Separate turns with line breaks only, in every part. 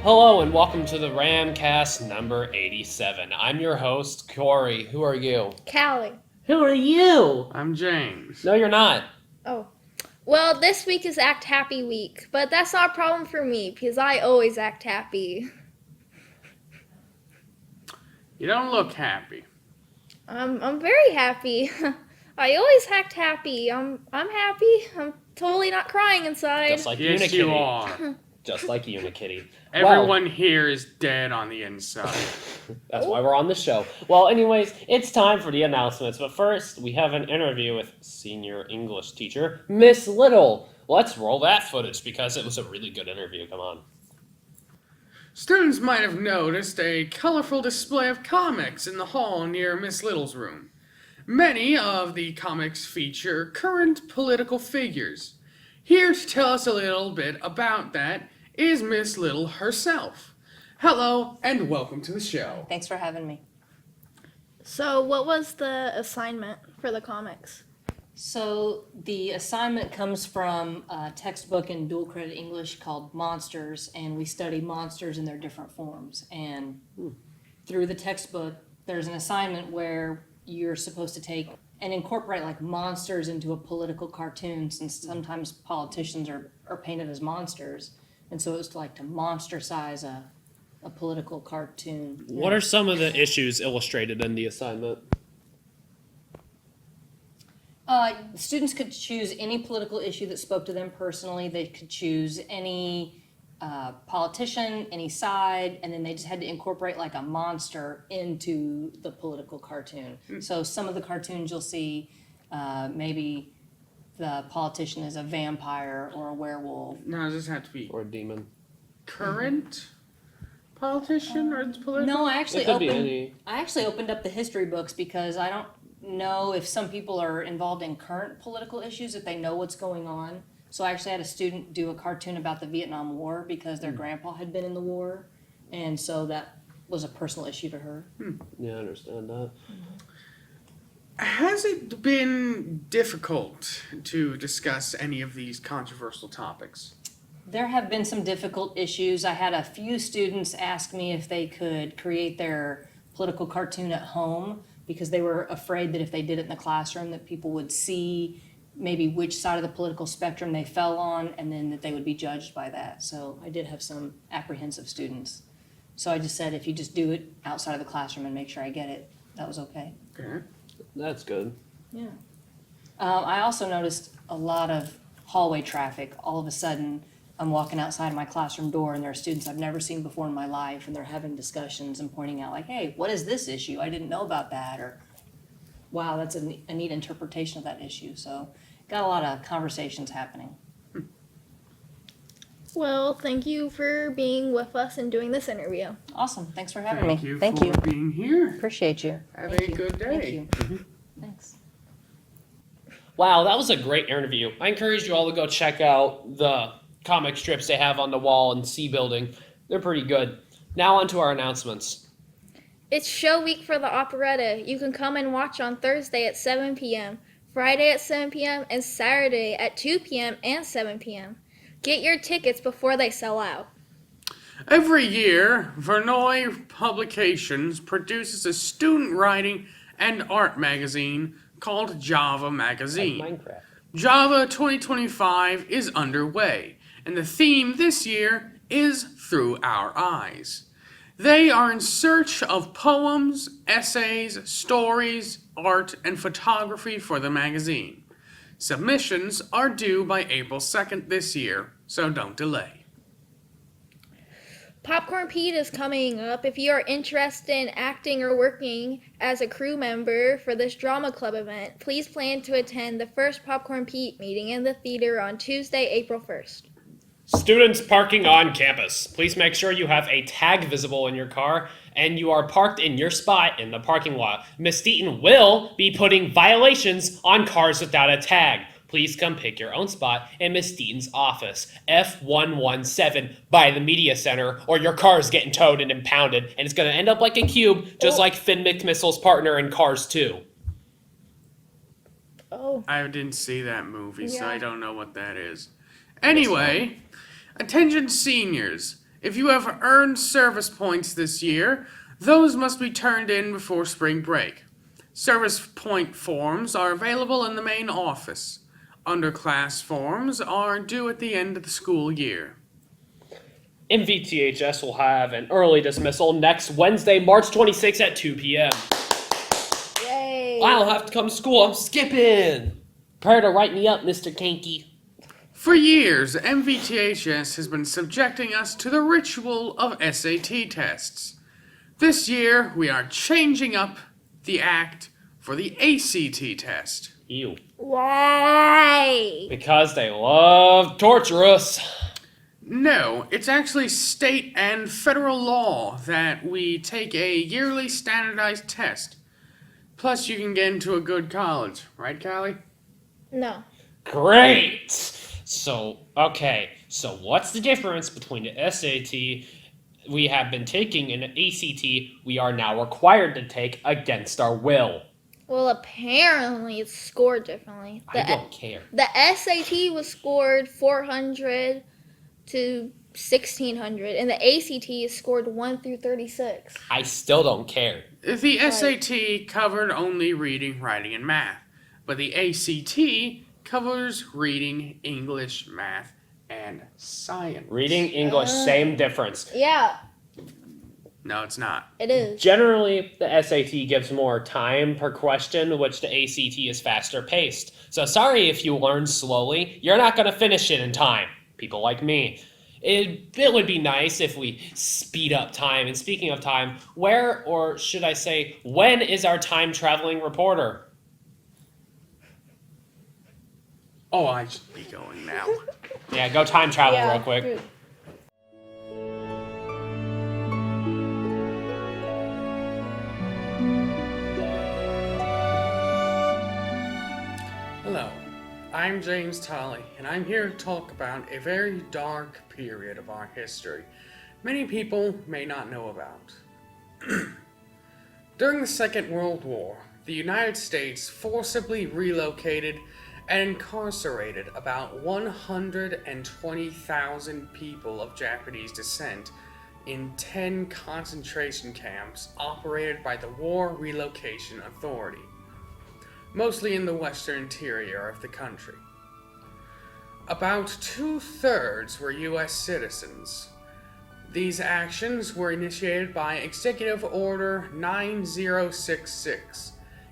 Hello and welcome to the Ramcast number 87. I'm your host, Korrie. Who are you?
Callie.
Who are you?
I'm James.
No, you're not.
Oh. Well, this week is Act Happy Week, but that's not a problem for me because I always act happy.
You don't look happy.
I'm very happy. I always act happy. I'm happy. I'm totally not crying inside.
Just like
Yes,
Unikitty.
you are.
Just like Unikitty.
Everyone here is dead on the inside.
That's why we're on the show. Well, anyways, it's time for the announcements. But first, we have an interview with Senior English teacher, Miss Little. Let's roll that footage because it was a really good interview. Come on.
Students might have noticed a colorful display of comics in the hall near Miss Little's room. Many of the comics feature current political figures. Here to tell us a little bit about that is Miss Little herself. Hello and welcome to the show.
Thanks for having me.
So, what was the assignment for the comics?
So the assignment comes from a textbook in dual credit English called Monsters, and we study monsters in their different forms. And through the textbook, there's an assignment where you're supposed to take and incorporate like monsters into a political cartoon, since sometimes politicians are painted as monsters. And so it was like to monster size a political cartoon.
What are some of the issues illustrated in the assignment?
Students could choose any political issue that spoke to them personally. They could choose any politician, any side, and then they just had to incorporate like a monster into the political cartoon. So some of the cartoons you'll see, maybe the politician is a vampire or a werewolf.
Now, does this have to be
Or a demon?
current politician or it's political?
No, I actually
It could be any.
opened up the history books because I don't know if some people are involved in current political issues, if they know what's going on. So I actually had a student do a cartoon about the Vietnam War because their grandpa had been in the war, and so that was a personal issue to her.
Yeah, I understand that.
Has it been difficult to discuss any of these controversial topics?
There have been some difficult issues. I had a few students ask me if they could create their political cartoon at home because they were afraid that if they did it in the classroom that people would see maybe which side of the political spectrum they fell on, and then that they would be judged by that. So I did have some apprehensive students. So I just said, if you just do it outside of the classroom and make sure I get it, that was okay.
Okay.
That's good.
Yeah. I also noticed a lot of hallway traffic. All of a sudden, I'm walking outside of my classroom door and there are students I've never seen before in my life, and they're having discussions and pointing out like, hey, what is this issue? I didn't know about that. Or, wow, that's a neat interpretation of that issue. So got a lot of conversations happening.
Well, thank you for being with us and doing this interview.
Awesome. Thanks for having
Thank
me.
you
Thank
for
you.
being here.
Appreciate you.
Have
Thank
a
you.
good day.
Thank you. Thanks.
Wow, that was a great interview. I encourage you all to go check out the comic strips they have on the wall in C building. They're pretty good. Now on to our announcements.
It's show week for the operetta. You can come and watch on Thursday at 7 p.m., Friday at 7 p.m., and Saturday at 2 p.m. and 7 p.m. Get your tickets before they sell out.
Every year, Verneuil Publications produces a student writing and art magazine called Java Magazine.
Like Minecraft.
Java 2025 is underway, and the theme this year is Through Our Eyes. They are in search of poems, essays, stories, art, and photography for the magazine. Submissions are due by April 2nd this year, so don't delay.
Popcorn Pete is coming up. If you are interested in acting or working as a crew member for this drama club event, please plan to attend the first Popcorn Pete meeting in the theater on Tuesday, April 1st.
Students parking on campus. Please make sure you have a tag visible in your car and you are parked in your spot in the parking lot. Miss Deaton will be putting violations on cars without a tag. Please come pick your own spot in Miss Deaton's office, F117 by the media center, or your car is getting towed and impounded, and it's going to end up like a cube, just like Finn McMissle's partner in Cars 2.
Oh.
I didn't see that movie, so
Yeah.
I don't know what that is. Anyway, attention seniors. If you have earned service points this year, those must be turned in before spring break. Service point forms are available in the main office. Underclass forms are due at the end of the school year.
MVTHS will have an early dismissal next Wednesday, March 26th at 2 p.m.
Yay!
I don't have to come to school. I'm skipping. Prepare to write me up, Mr. Kanky.
For years, MVTHS has been subjecting us to the ritual of SAT tests. This year, we are changing up the act for the ACT test.
Ew.
Why?
Because they love torture us.
No, it's actually state and federal law that we take a yearly standardized test. Plus, you can get into a good college, right, Callie?
No.
Great. So what's the difference between the SAT we have been taking and the ACT we are now required to take against our will?
Well, apparently it's scored differently.
I don't care.
The SAT was scored 400 to 1600, and the ACT is scored 1 through 36.
I still don't care.
The SAT covered only reading, writing, and math, but the ACT covers reading, English, math, and science.
Reading, English, same difference.
Yeah,
No, it's not.
it is.
Generally, the SAT gives more time per question, which the ACT is faster paced. So sorry if you learn slowly, you're not going to finish it in time. People like me. It would be nice if we speed up time. And speaking of time, where, or should I say, when is our time traveling reporter?
Oh, I should be going now.
Yeah, go time travel
Yeah,
real quick.
true.
Hello, I'm James Tolley, and I'm here to talk about a very dark period of our history many people may not know about. During the Second World War, the United States forcibly relocated and incarcerated about 120,000 people of Japanese descent in 10 concentration camps operated by the War Relocation Authority, mostly in the western interior of the country. About 2/3 were U.S. citizens. These actions were initiated by Executive Order 9066,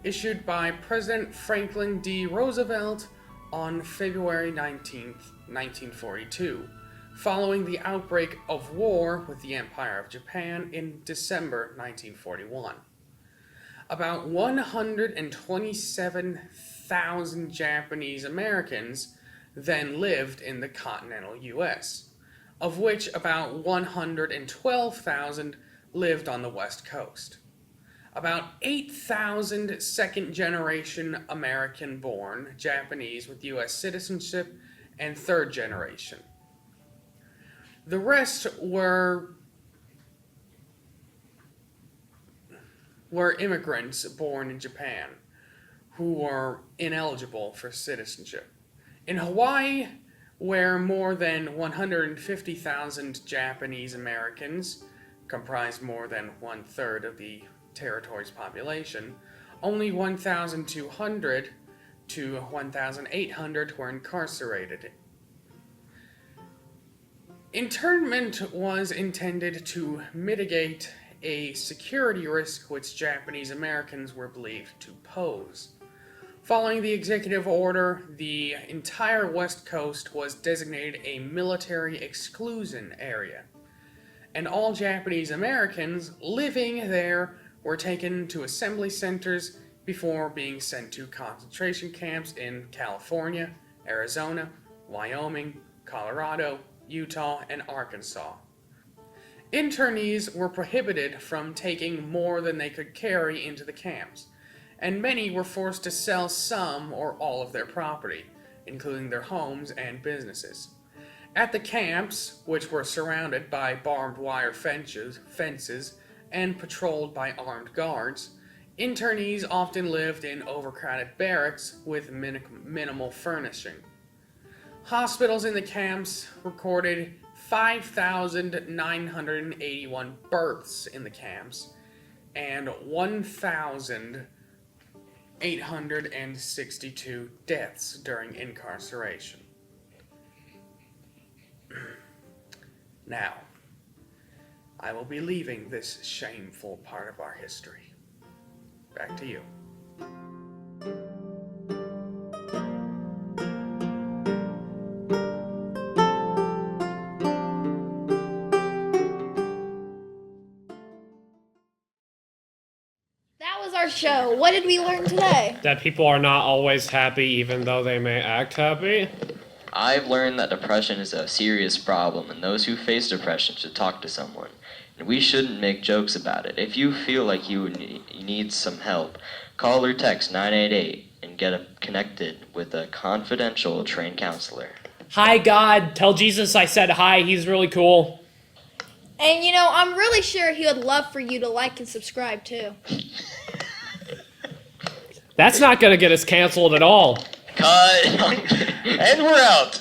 issued by President Franklin D. Roosevelt on February 19, 1942, following the outbreak of war with the Empire of Japan in December 1941. About 127,000 Japanese Americans then lived in the continental U.S., of which about 112,000 lived on the West Coast. About 8,000 second-generation American-born Japanese with U.S. citizenship and third generation. The rest were immigrants born in Japan who were ineligible for citizenship. In Hawaii, where more than 150,000 Japanese Americans comprised more than 1/3 of the territory's population, only 1,200 to 1,800 were incarcerated. Internment was intended to mitigate a security risk which Japanese Americans were believed to pose. Following the executive order, the entire West Coast was designated a military exclusion area, and all Japanese Americans living there were taken to assembly centers before being sent to concentration camps in California, Arizona, Wyoming, Colorado, Utah, and Arkansas. Internees were prohibited from taking more than they could carry into the camps, and many were forced to sell some or all of their property, including their homes and businesses. At the camps, which were surrounded by barbed wire fences and patrolled by armed guards, internees often lived in overcrowded barracks with minimal furnishing. Hospitals in the camps recorded 5,981 births in the camps, and 1,862 deaths during incarceration. Now, I will be leaving this shameful part of our history. Back to you.
That was our show. What did we learn today?
That people are not always happy even though they may act happy.
I've learned that depression is a serious problem, and those who face depression should talk to someone. And we shouldn't make jokes about it. If you feel like you need some help, call or text 988 and get connected with a confidential trained counselor.
Hi, God. Tell Jesus I said hi. He's really cool.
And you know, I'm really sure he would love for you to like and subscribe too.
That's not going to get us canceled at all.
Cut! And we're out!